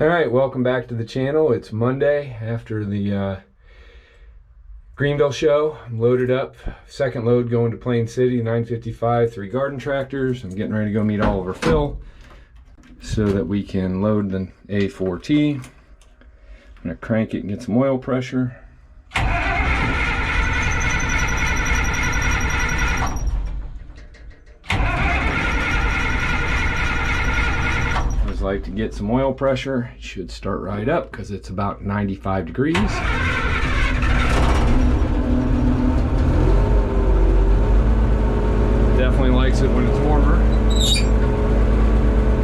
Alright, welcome back to the channel. It's Monday after the Greenville show. I'm loaded up. Second load going to Plain City, 955, 3 garden tractors. I'm getting ready to go meet Oliver Phil so that we can load the A4T. I'm going to crank it and get some oil pressure. Like to get some oil pressure. It should start right up because it's about 95 degrees. Definitely likes it when it's warmer.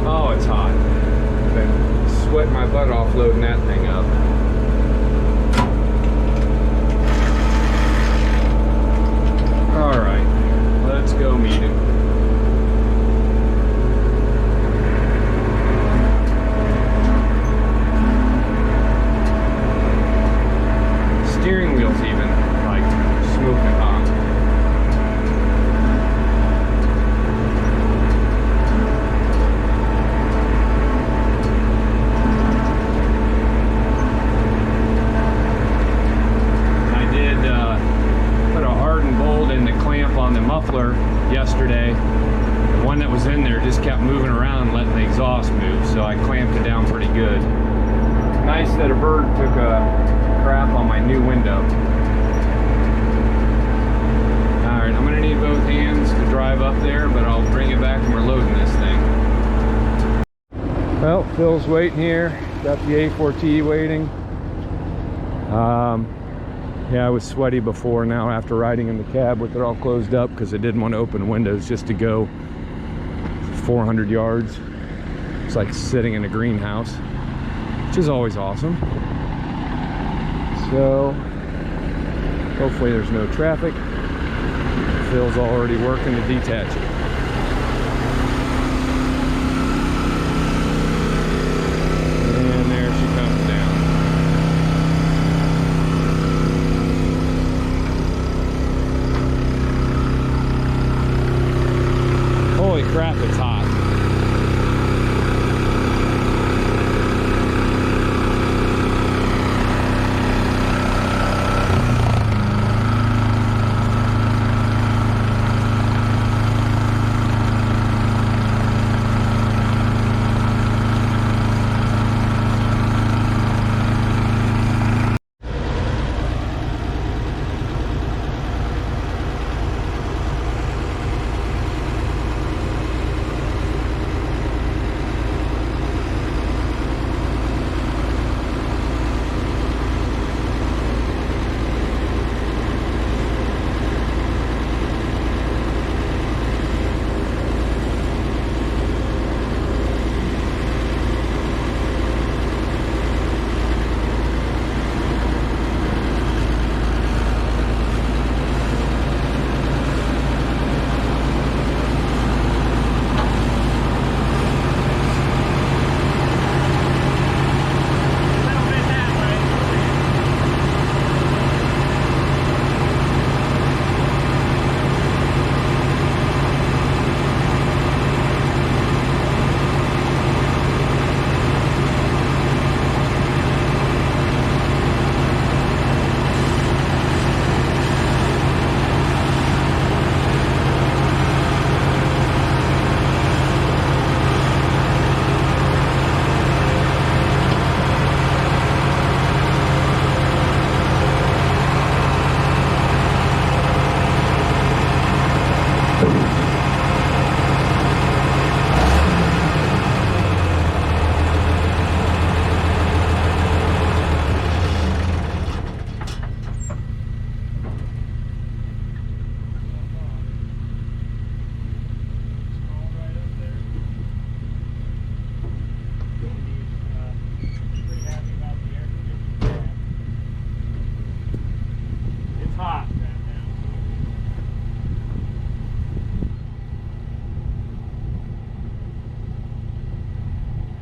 Oh, it's hot. I've been sweating my butt off loading that thing up. All right, let's go meet it. Steering wheel's even like smoking hot. I did put a hardened bolt in the clamp on the muffler yesterday. The one that was in there just kept moving around, letting the exhaust move, so I clamped it down pretty good. Nice that a bird took a crap on my new window. Alright, I'm gonna need both hands to drive up there, but I'll bring it back when we're loading this thing. Well, Phil's waiting here. Got the A4T waiting. Yeah, I was sweaty before. Now after riding in the cab with it all closed up because I didn't want to open windows just to go 400 yards. It's like sitting in a greenhouse, which is always awesome. So hopefully there's no traffic. Phil's already working to detach it. And there she comes down. Holy crap, it's hot.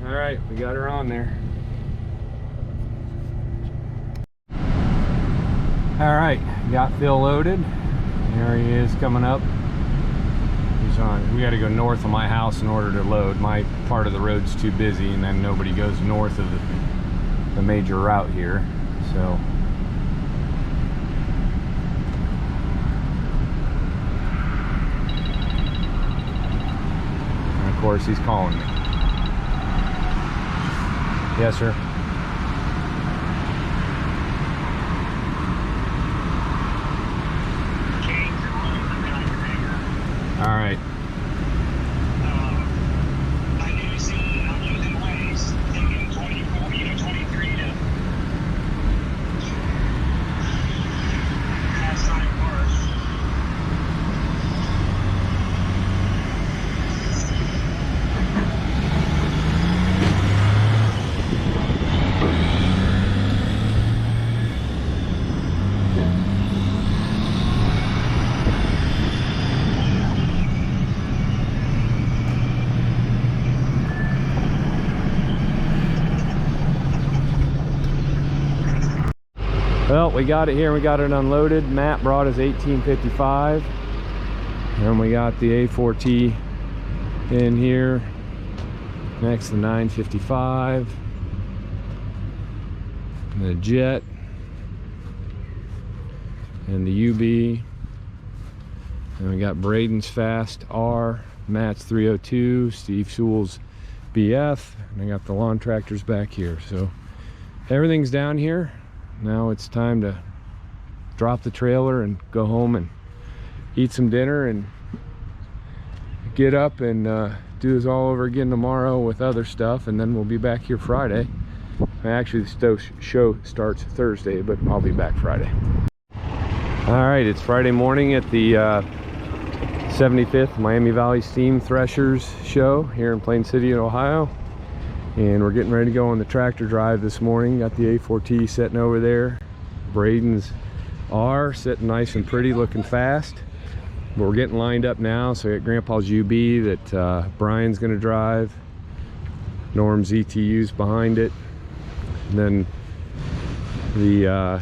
Alright, we got her on there. Alright, got Phil loaded. There he is coming up. goes on. We got to go north of my house in order to load. My part of the road's too busy, and then nobody goes north of the major route here. So and of course he's calling me. Yes, sir. All right. I do see I'm losing ways, thinking 24, 23 to pass sign worse. Well, we got it here. We got it unloaded. Matt brought his 1855, and we got the A4T in here. Next, the 955, the Jet, and the UB. And we got Braden's Fast R, Matt's 302, Steve Sewell's BF, and I got the lawn tractors back here. So everything's down here. Now it's time to drop the trailer and go home and eat some dinner and get up and do this all over again tomorrow with other stuff, and then we'll be back here Friday. Actually, the show starts Thursday, but I'll be back Friday. All right, it's Friday morning at the 75th Miami Valley Steam Threshers show here in Plain City, Ohio. And we're getting ready to go on the tractor drive this morning. Got the A4T sitting over there. Braden's R sitting nice and pretty, looking fast. But we're getting lined up now. So we got Grandpa's UB that Brian's gonna drive. Norm's ETU's behind it. And then the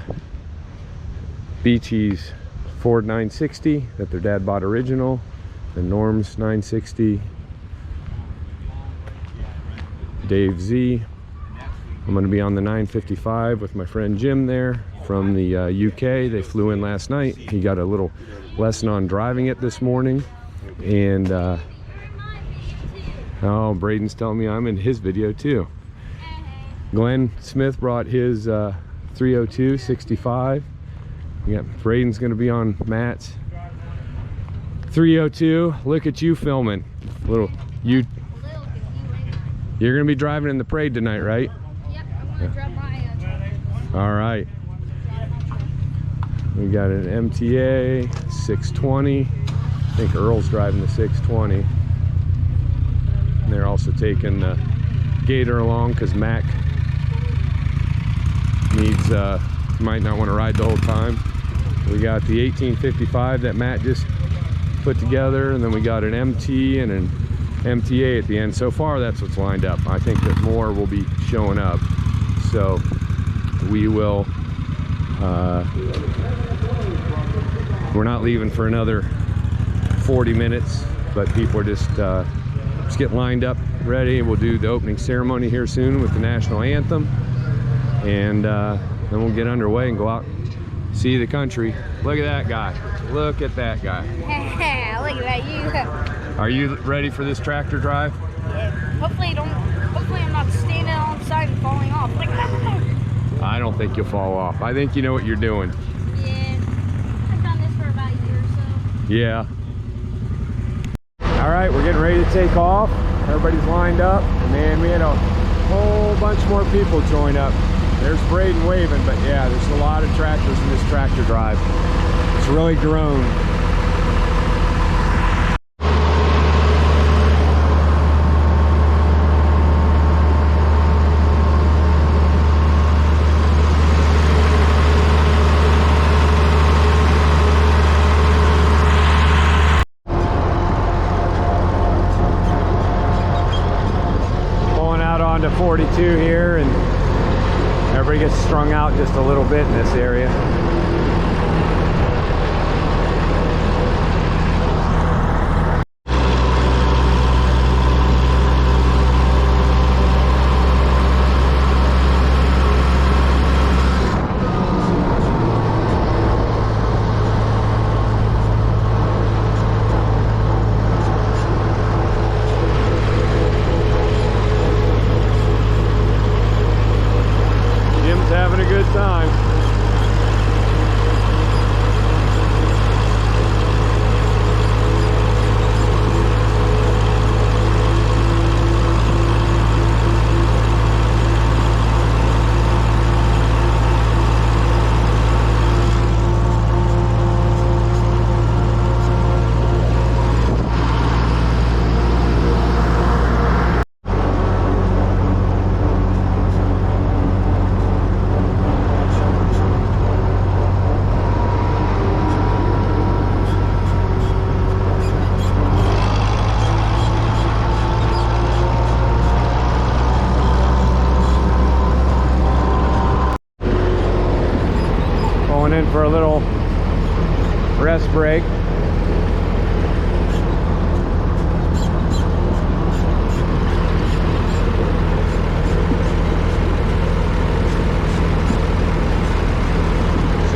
BT's Ford 960 that their dad bought original. The Norm's 960. Dave Z. I'm going to be on the 955 with my friend Jim there from the UK. They flew in last night. He got a little lesson on driving it this morning. And oh, Braden's telling me I'm in his video too. Glenn Smith brought his 302 65. Yeah, Braden's going to be on Matt's 302. Look at you filming. You're gonna be driving in the parade tonight, right? Yep, I'm gonna drive my truck. All right. We got an MTA 620. I think Earl's driving the 620. And they're also taking the Gator along because Mac needs, might not want to ride the whole time. We got the 1855 that Matt just put together, and then we got an MT and an MTA at the end. So far that's what's lined up. I think that more will be showing up, so we will we're not leaving for another 40 minutes, but people are just getting lined up ready. We'll do the opening ceremony here soon with the national anthem, and then we'll get underway and go out see the country. Look at that guy. Look at that guy. Look at you. Are you ready for this tractor drive? Yeah. Hopefully I'm not standing on the side and falling off. Like, I don't think you'll fall off. I think you know what you're doing. yeah. I've done this for about a year or so. Yeah. All right, we're getting ready to take off. Everybody's lined up. And man, we had a whole bunch more people join up. There's Braden waving, but yeah, there's a lot of tractors in this tractor drive. It's really grown. Pulling out onto 42 here, and everybody gets strung out just a little bit in this area. for a little rest break. So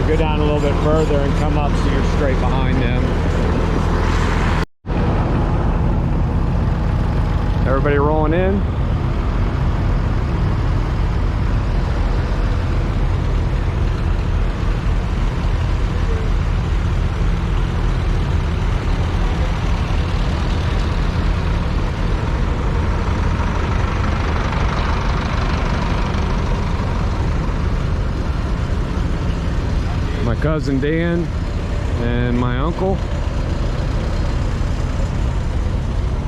go down a little bit further and come up so you're straight behind them. Everybody rolling in. My cousin Dan and my uncle.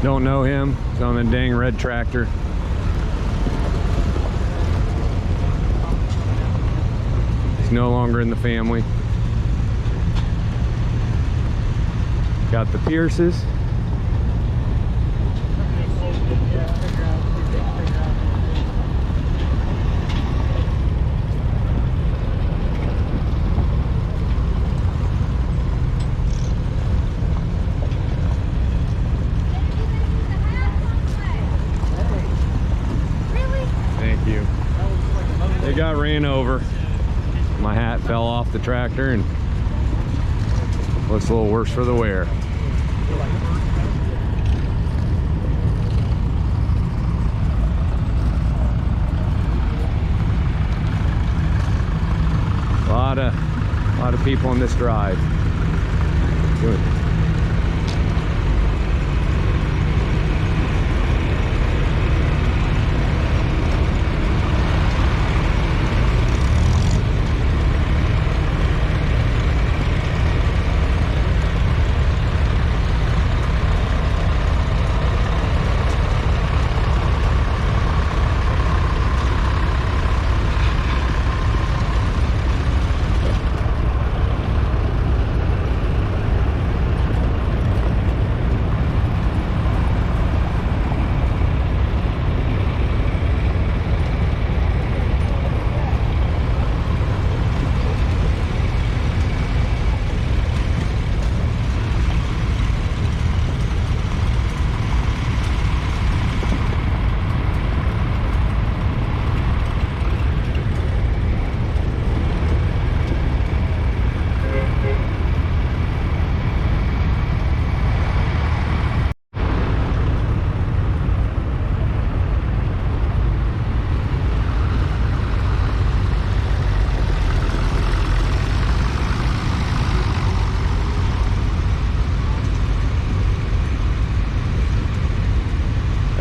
Don't know him. He's on the dang red tractor. He's no longer in the family. Got the Pierces. They got ran over. My hat fell off the tractor and looks a little worse for the wear. A lot of people on this drive. Good.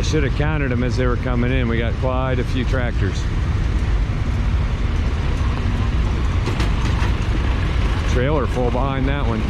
Should have counted them as they were coming in. We got quite a few tractors. Trailer full behind that one.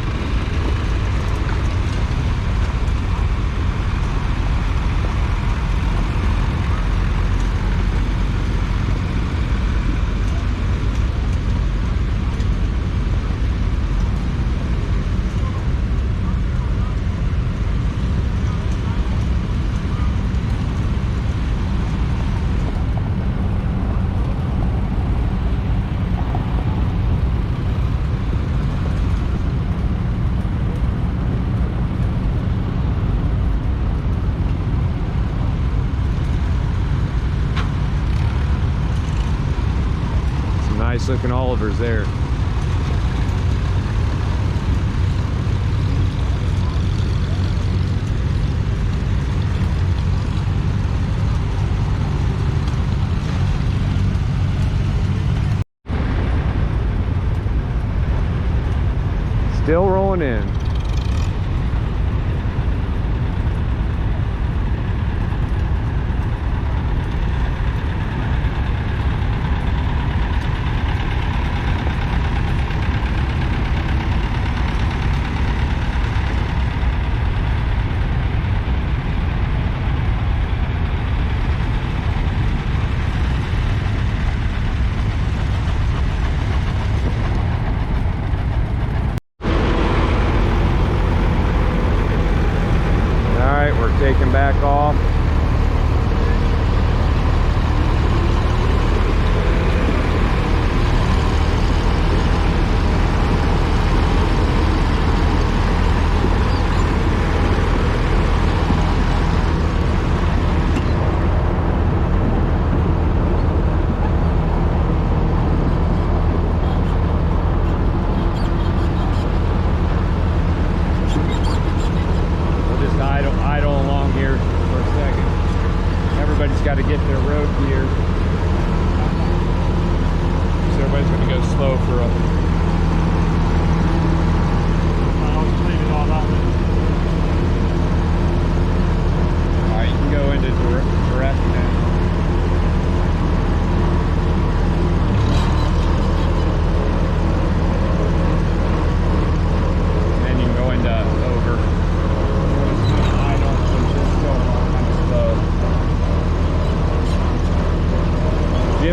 Nice looking Olivers there. Still rolling in.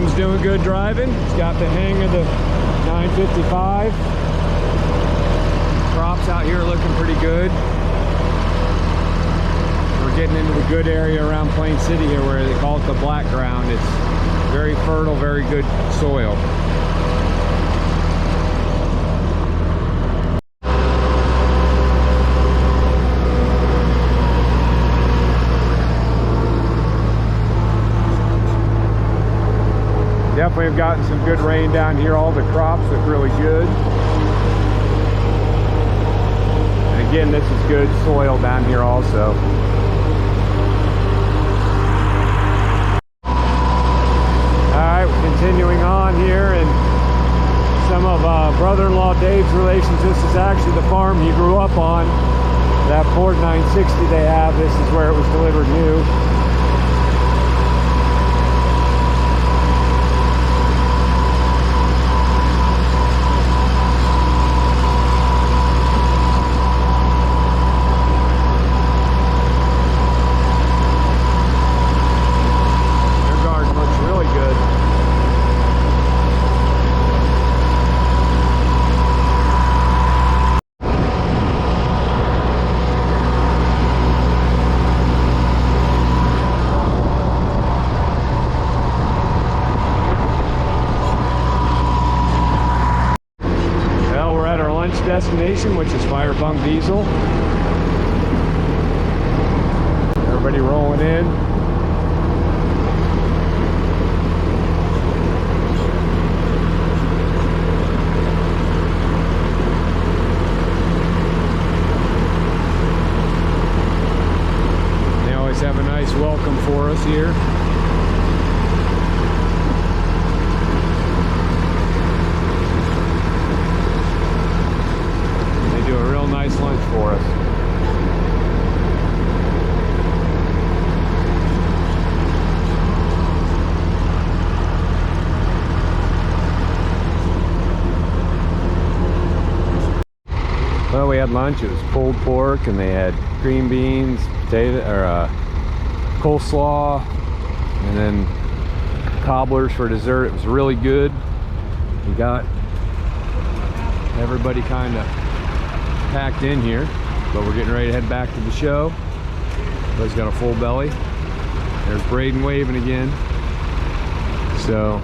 Jim's doing good driving. He's got the hang of the 955. Crops out here are looking pretty good. We're getting into the good area around Plain City here where they call it the black ground. It's very fertile, very good soil. Definitely have gotten some good rain down here. All the crops look really good. And again, this is good soil down here also. Alright, we're continuing on here, and some of brother-in-law Dave's relations. This is actually the farm he grew up on. That Ford 960 they have, this is where it was delivered new. Destination, which is Fire Bunk Diesel. Everybody rolling in. They always have a nice welcome for us here. Nice lunch for us. Well, we had lunch. It was pulled pork, and they had green beans, potato or coleslaw, and then cobblers for dessert. It was really good. We got everybody kind of packed in here, but we're getting ready to head back to the show. Everybody's got a full belly. There's Braden waving again. So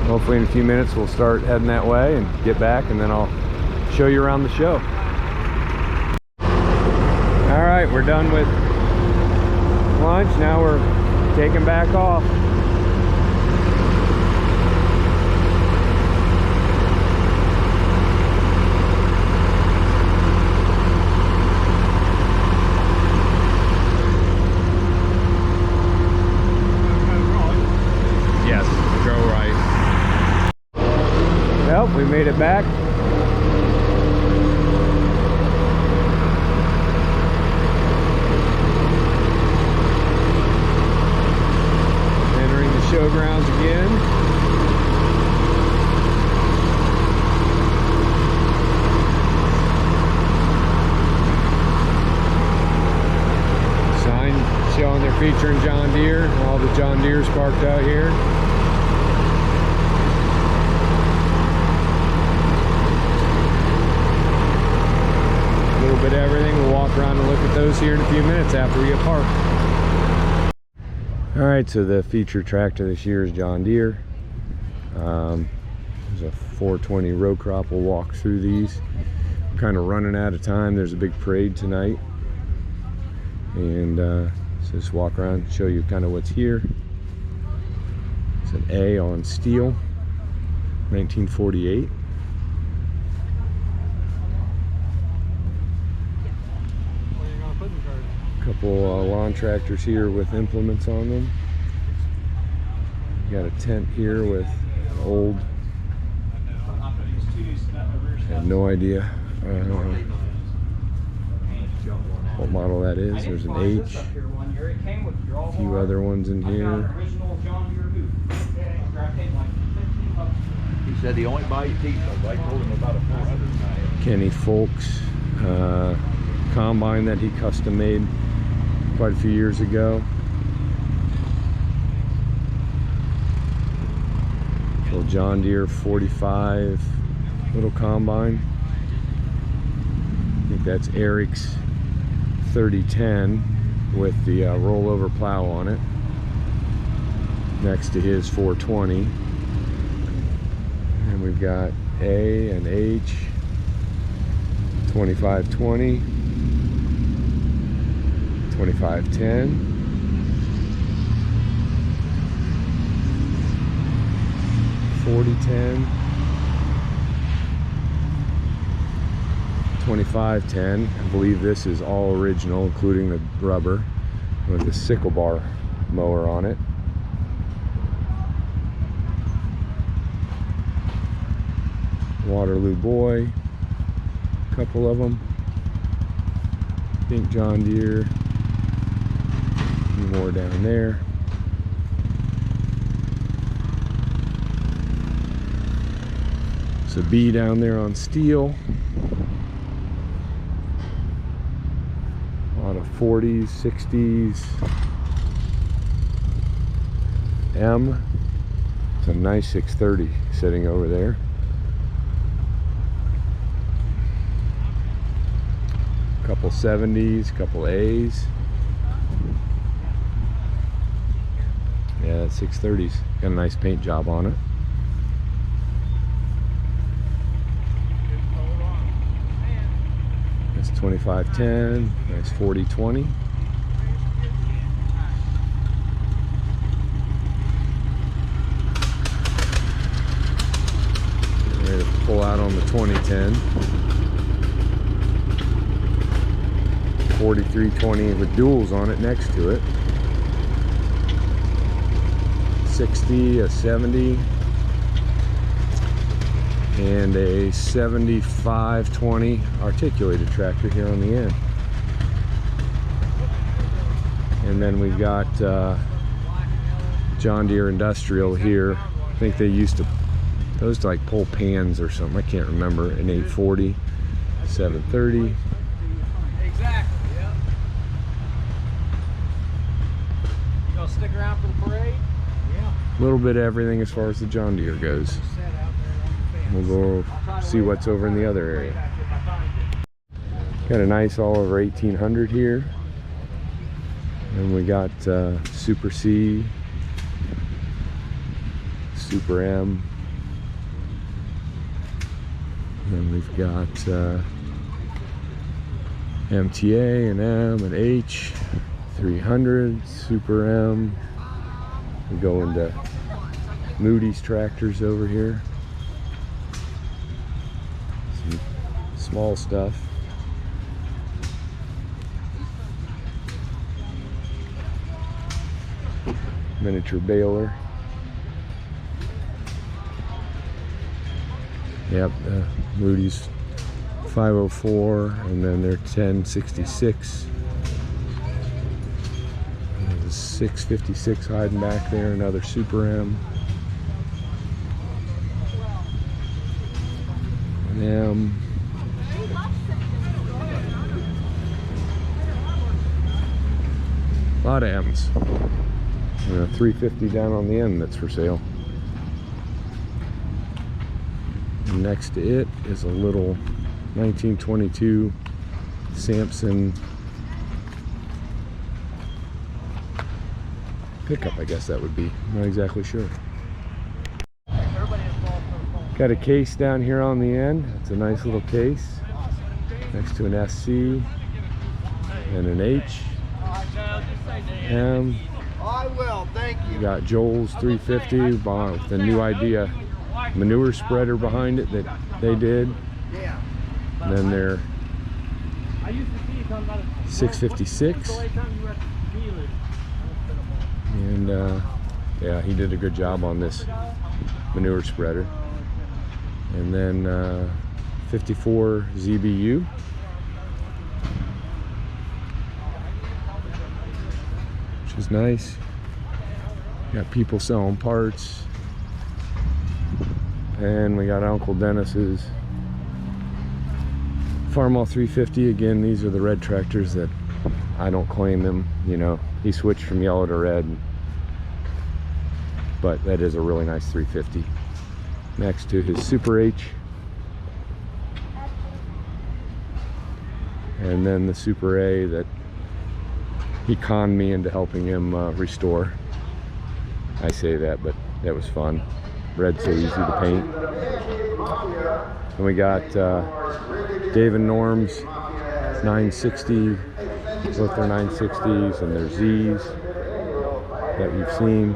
hopefully in a few minutes we'll start heading that way and get back, and then I'll show you around the show. All right, we're done with lunch. Now we're taking back off. We made it back. Entering the showgrounds again. Sign showing they're featuring John Deere. All the John Deere's parked out here. Bit of everything. We'll walk around and look at those here in a few minutes after we get parked. All right, so the feature tractor this year is John Deere. There's a 420 row crop. We'll walk through these. I'm kind of running out of time. There's a big parade tonight, and so just walk around and show you kind of what's here. It's an A on steel, 1948. Couple lawn tractors here with implements on them. Got a tent here with old, I have no idea what model that is. There's an H, a few other ones in here. He said he only buys teeth, so I told him about a 400. Kenny Folks combine that he custom made quite a few years ago. Little John Deere 45 little combine. I think that's Eric's 3010 with the rollover plow on it, next to his 420. And we've got A and H 2520, 2510, 4010, 2510. I believe this is all original, including the rubber, with the sickle bar mower on it. Waterloo Boy, a couple of them. Think John Deere. A few more down there. It's a B down there on steel. A lot of 40s, 60s. M. It's a nice 630 sitting over there. Couple 70s, couple A's. Yeah, that 630's got a nice paint job on it. That's 2510, nice 4020. Ready to pull out on the 2010. 4320 with duals on it next to it. 60, a 70, and a 7520 articulated tractor here on the end. And then we've got John Deere Industrial here. I think they used to, those like pull pans or something, I can't remember. An 840, 730. Exactly, yeah. You gonna stick around for the parade? Yeah. A little bit of everything as far as the John Deere goes. We'll go see what's over in the other area. Got a nice Oliver 1800 here. And we got Super C, Super M. And then we've got MTA and M and H, 300, Super M. We go into Moody's tractors over here. Some small stuff. Miniature baler. Yep, Moody's 504, and then their 1066. There's a 656 hiding back there, another Super M. An M. A lot of M's. And a 350 down on the end that's for sale. And next to it is a little 1922 Samson pickup, I guess that would be. Not exactly sure. Got a case down here on the end. It's a nice little case next to an SC and an H, M. I will, thank you. You got Joel's 350 with the new idea manure spreader behind it that they did. Yeah. And then their 656. And yeah, he did a good job on this manure spreader. And then 54 ZBU. Which is nice. Got people selling parts. And we got Uncle Dennis's Farmall 350. Again, these are the red tractors that I don't claim him. You know, he switched from yellow to red. But that is a really nice 350. next to his Super H. And then the Super A that he conned me into helping him restore. I say that, but that was fun. Red's so easy to paint. And we got Dave and Norm's 960, both their 960s and their Z's that we've seen.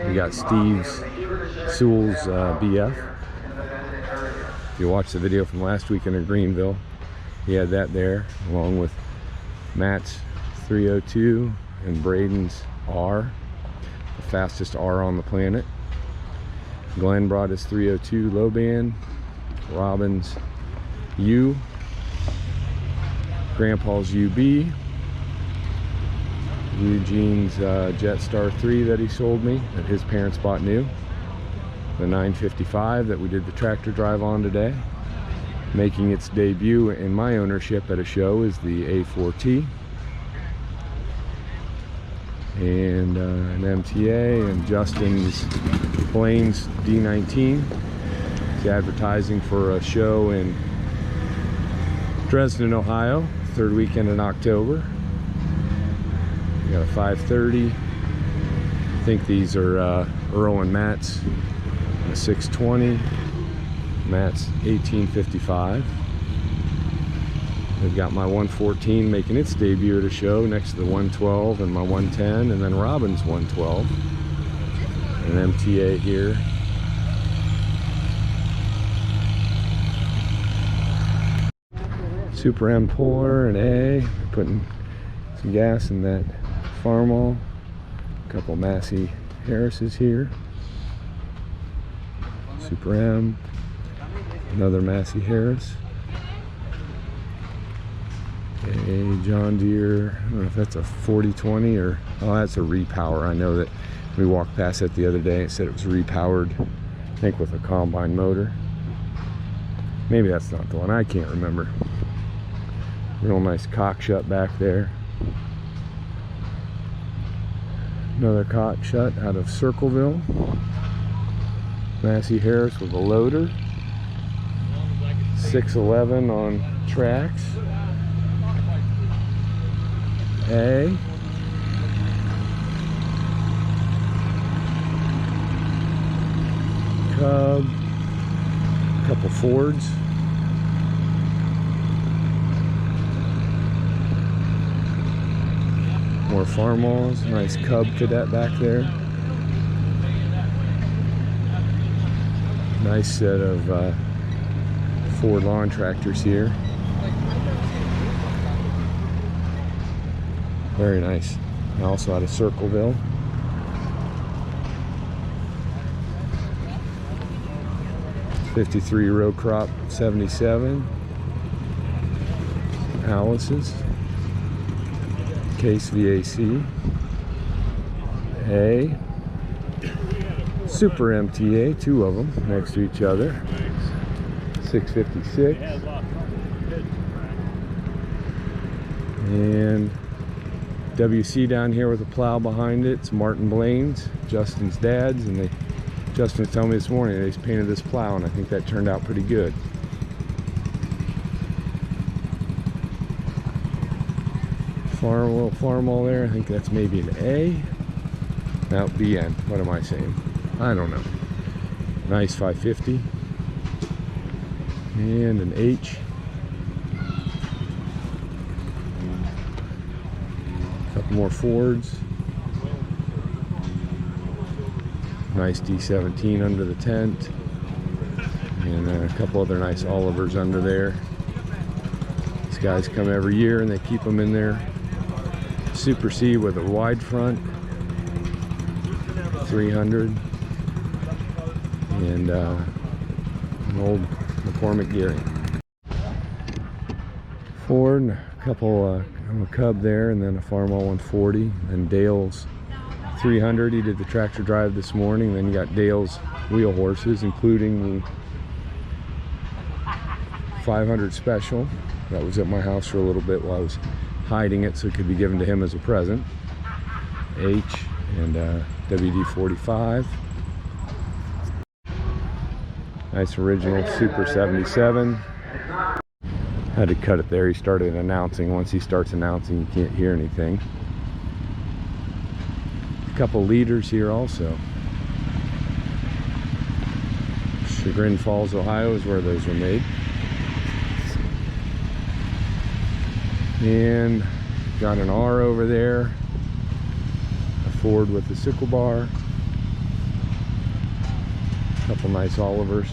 We got Steve's Sewell's BF. If you watch the video from last weekend in Greenville, he had that there, along with Matt's 302 and Braden's R, the fastest R on the planet. Glenn brought his 302 low band, Robin's U, Grandpa's UB, Eugene's Jetstar 3 that he sold me, that his parents bought new, the 955 that we did the tractor drive on today. Making its debut in my ownership at a show is the A4T, and an MTA, and Justin's Blaine's D19. He's advertising for a show in Dresden, Ohio, third weekend in October. We got a 530. I think these are Earl and Matt's, a 620. Matt's 1855. We've got my 114 making its debut at a show next to the 112 and my 110, and then Robin's 112. An MTA here. Super M pour and A. Putting some gas in that Farmall. A couple Massey Harris's here. Super M. Another Massey Harris. A John Deere, I don't know if that's a 4020 or, oh, that's a repower. I know that we walked past it the other day. It said it was repowered, I think with a combine motor. Maybe that's not the one, I can't remember. Real nice cock shut back there. Another cock shut out of Circleville. Massey Harris with a loader. 611 on tracks. A. Cub. A couple Fords. More Farmalls. Nice Cub Cadet back there. Nice set of Ford lawn tractors here. Very nice. Also out of Circleville. '53 row crop 77. Alice's. Case VAC. A. Super MTA, two of them next to each other. 656. And WC down here with a plow behind it. It's Martin Blaine's, Justin's dad's, and Justin was telling me this morning they just painted this plow, and I think that turned out pretty good. Farmall there, I think that's maybe an A. No, BN. What am I saying? I don't know. Nice 550. And an H. Couple more Fords. Nice D17 under the tent. And a couple other nice Olivers under there. These guys come every year and they keep them in there. Super C with a wide front. 300. And an old McCormick Geary. Ford, a couple a Cub there, and then a Farmall 140, and Dale's 300. He did the tractor drive this morning. Then you got Dale's wheel horses, including the 500 Special that was at my house for a little bit while I was hiding it so it could be given to him as a present. H and WD-45. Nice original Super 77. Had to cut it there. He started announcing. Once he starts announcing, you can't hear anything. A couple leaders here also. Chagrin Falls, Ohio is where those were made. And got an R over there. A Ford with the sickle bar. A couple nice Olivers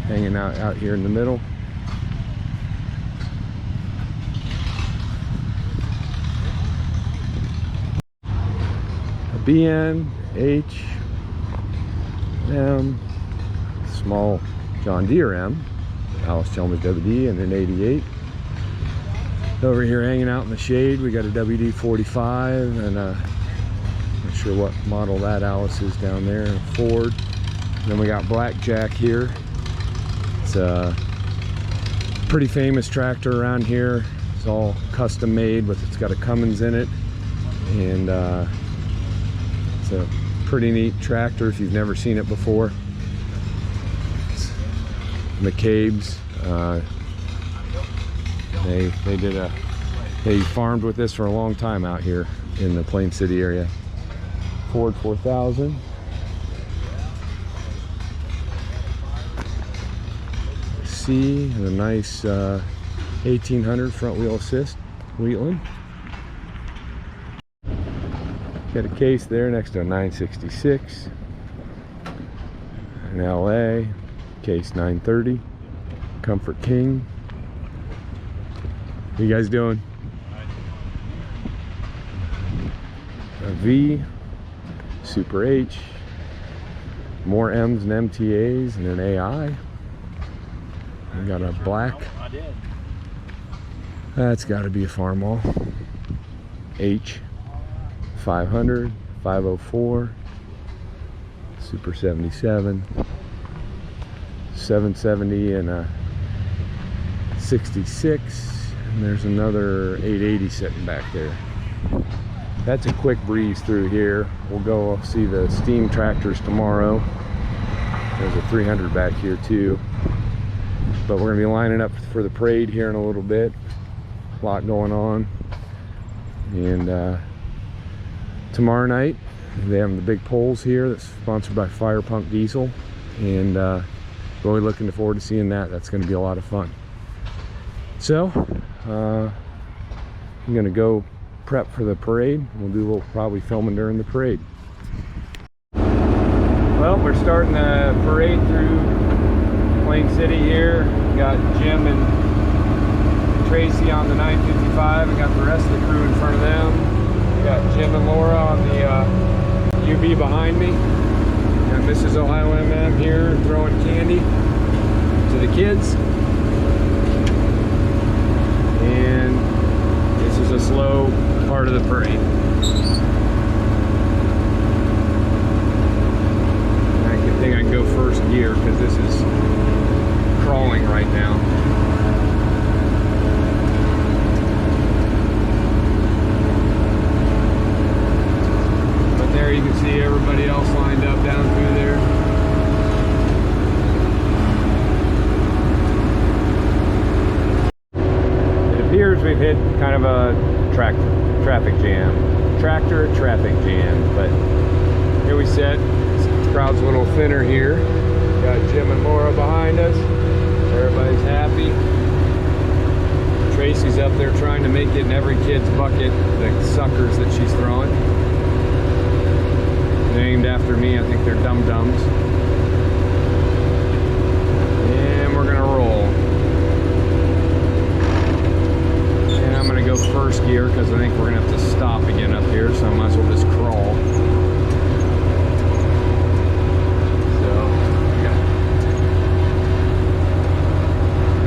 hanging out here in the middle. A BN, H, M, small John Deere M, Alice Chalmers WD, and an 88. Over here hanging out in the shade, we got a WD-45 and a, not sure what model that Alice is down there, a Ford. Then we got Blackjack here. It's a pretty famous tractor around here. It's all custom made, but it's got a Cummins in it. And it's a pretty neat tractor if you've never seen it before. It's McCabe's. They farmed with this for a long time out here in the Plain City area. Ford 4000. C and a nice 1800 front wheel assist Wheatland. Got a case there next to a 966. An LA case 930 Comfort King. What you guys doing? A V, Super H, more M's and MTAs, and an AI. We got a black. That's got to be a Farmall. H, 500, 504, Super 77, 770, and a 66. And there's another 880 sitting back there. That's a quick breeze through here. We'll go see the steam tractors tomorrow. There's a 300 back here too. But we're gonna be lining up for the parade here in a little bit. A lot going on. And tomorrow night, they have the big poles here that's sponsored by Fire Pump Diesel. And really looking forward to seeing that. That's gonna be a lot of fun. So, I'm gonna go prep for the parade. We'll do a little probably filming during the parade. Well, we're starting the parade through Plain City here. We got Jim and Tracy on the 955. We got the rest of the crew in front of them. We got Jim and Laura on the UB behind me. And Mrs. Ohio MM here throwing candy to the kids. And this is a slow part of the parade. I think I can go first gear because this is crawling right now. But there you can see everybody else lined up down through there. We've hit kind of a traffic jam. Tractor traffic jam. But here we sit. The crowd's a little thinner here. Got Jim and Laura behind us. Everybody's happy. Tracy's up there trying to make it in every kid's bucket, the suckers that she's throwing. Named after me, I think they're dum-dums. And we're gonna roll. I'm going to go first gear because I think we're going to have to stop again up here, so I might as well just crawl. So, yeah.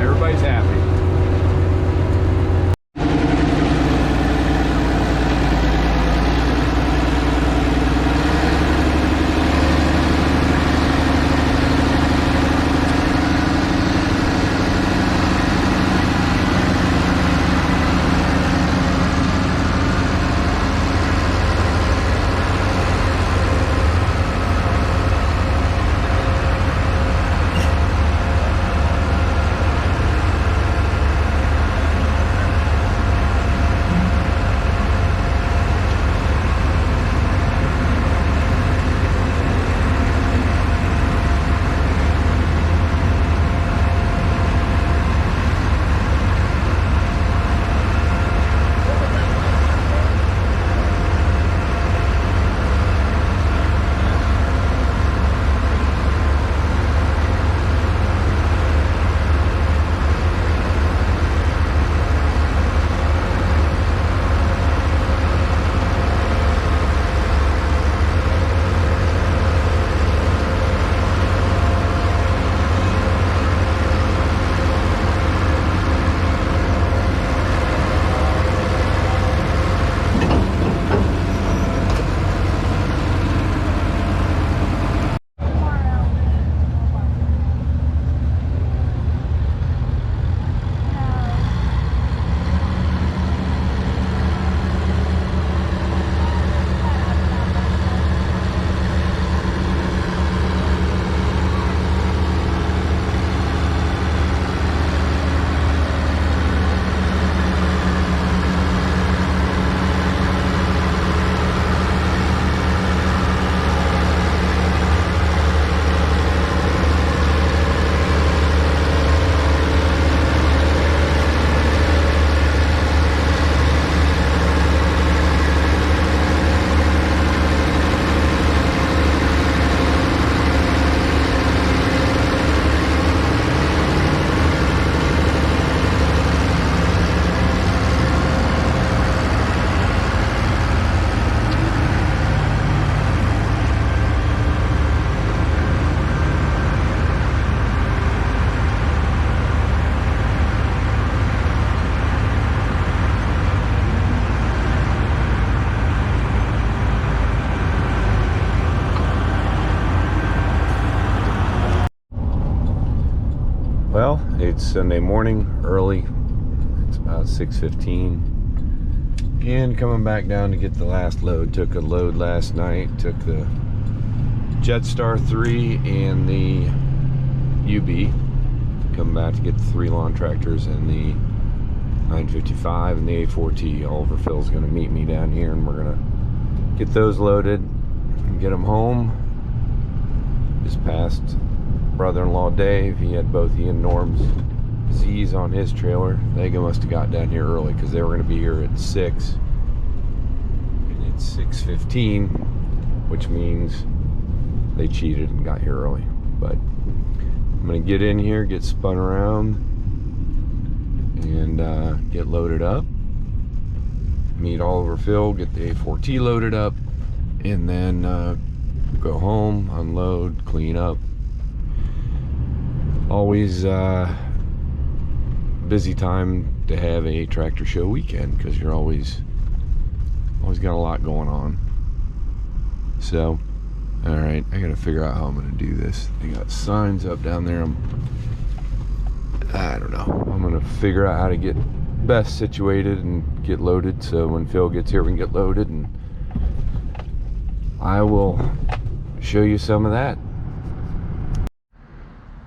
Everybody's happy. Well, it's Sunday morning, early. It's about 6:15. And coming back down to get the last load. Took a load last night. Took the Jetstar 3 and the UB. Coming back to get the 3 lawn tractors and the 955 and the A4T. Oliver Phil's gonna meet me down here, and we're gonna get those loaded and get them home. This past brother-in-law Dave, he had both he and Norm's Z's on his trailer. They must have got down here early because they were going to be here at 6, and it's 6:15, which means they cheated and got here early. But I'm going to get in here, get spun around, and get loaded up, meet Oliver Phil, get the A4T loaded up, and then go home, unload, clean up. Always busy time to have a tractor show weekend because you're always got a lot going on. So, all right, I gotta figure out how I'm gonna do this. They got signs up down there. I don't know. I'm gonna figure out how to get best situated and get loaded, so when Phil gets here we can get loaded, and I will show you some of that.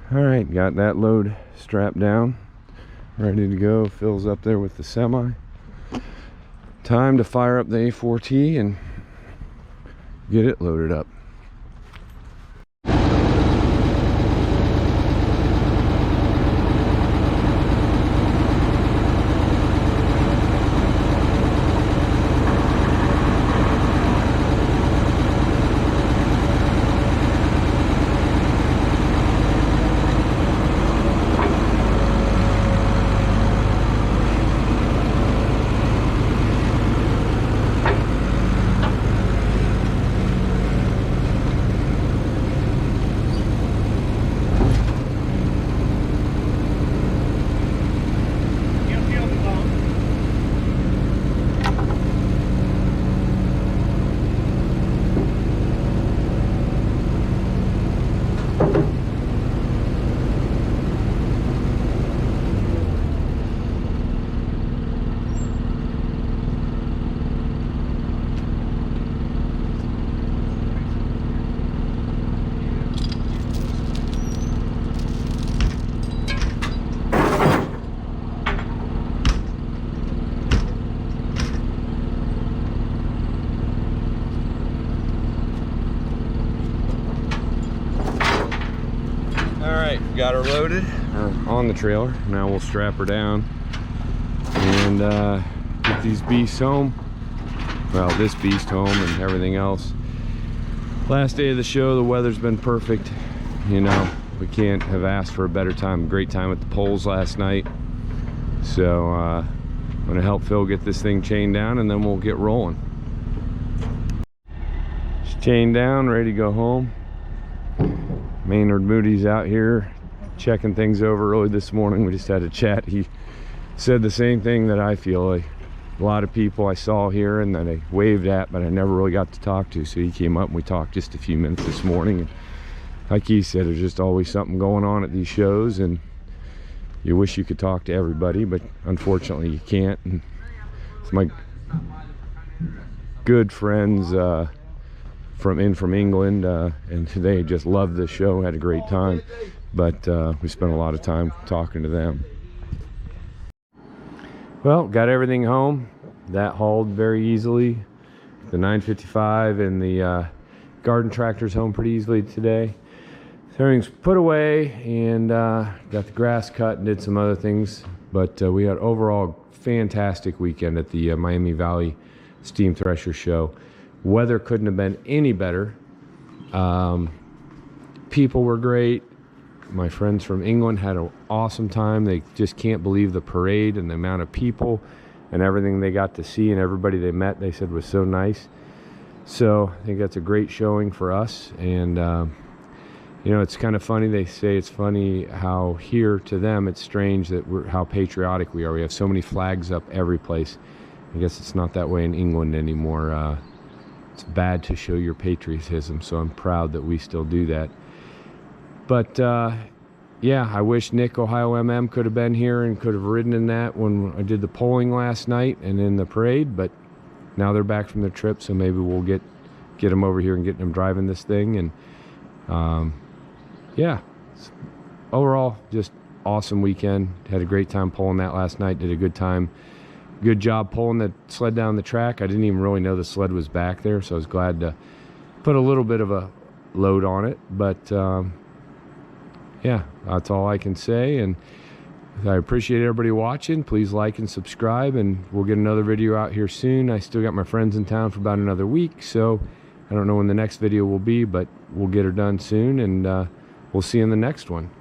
All right, got that load strapped down, ready to go. Phil's up there with the semi. Time to fire up the A4T and get it loaded up. Got her loaded on the trailer. Now we'll strap her down and get these beasts home. Well, this beast home and everything else. Last day of the show, the weather's been perfect. You know, we can't have asked for a better time. Great time at the polls last night. So I'm gonna help Phil get this thing chained down, and then we'll get rolling. It's chained down, ready to go home. Maynard Moody's out here checking things over early this morning. We just had a chat. He said the same thing that I feel. Like a lot of people I saw here and that I waved at, but I never really got to talk to. So he came up and we talked just a few minutes this morning. And like he said, there's just always something going on at these shows, and you wish you could talk to everybody, but unfortunately you can't. And it's my good friends from England, and they just loved the show, had a great time, but we spent a lot of time talking to them. Well, got everything home. That hauled very easily. The 955 and the garden tractors home pretty easily today. So everything's put away, and got the grass cut and did some other things, but we had overall fantastic weekend at the Miami Valley Steam Thresher show. Weather couldn't have been any better. People were great. My friends from England had an awesome time. They just can't believe the parade and the amount of people and everything they got to see, and everybody they met, they said was so nice. So I think that's a great showing for us. And you know, it's kind of funny. They say it's funny how here to them it's strange that how patriotic we are. We have so many flags up every place. I guess it's not that way in England anymore. It's bad to show your patriotism, so I'm proud that we still do that. But yeah, I wish Nick, Ohio MM, could have been here and could have ridden in that when I did the polling last night and in the parade, but now they're back from their trip, so maybe we'll get them over here and get them driving this thing. And yeah, overall, just awesome weekend. Had a great time pulling that last night. Did a good time. Good job pulling the sled down the track. I didn't even really know the sled was back there, so I was glad to put a little bit of a load on it. But yeah, that's all I can say. And I appreciate everybody watching. Please like and subscribe, and we'll get another video out here soon. I still got my friends in town for about another week, so I don't know when the next video will be, but we'll get her done soon, and we'll see you in the next one.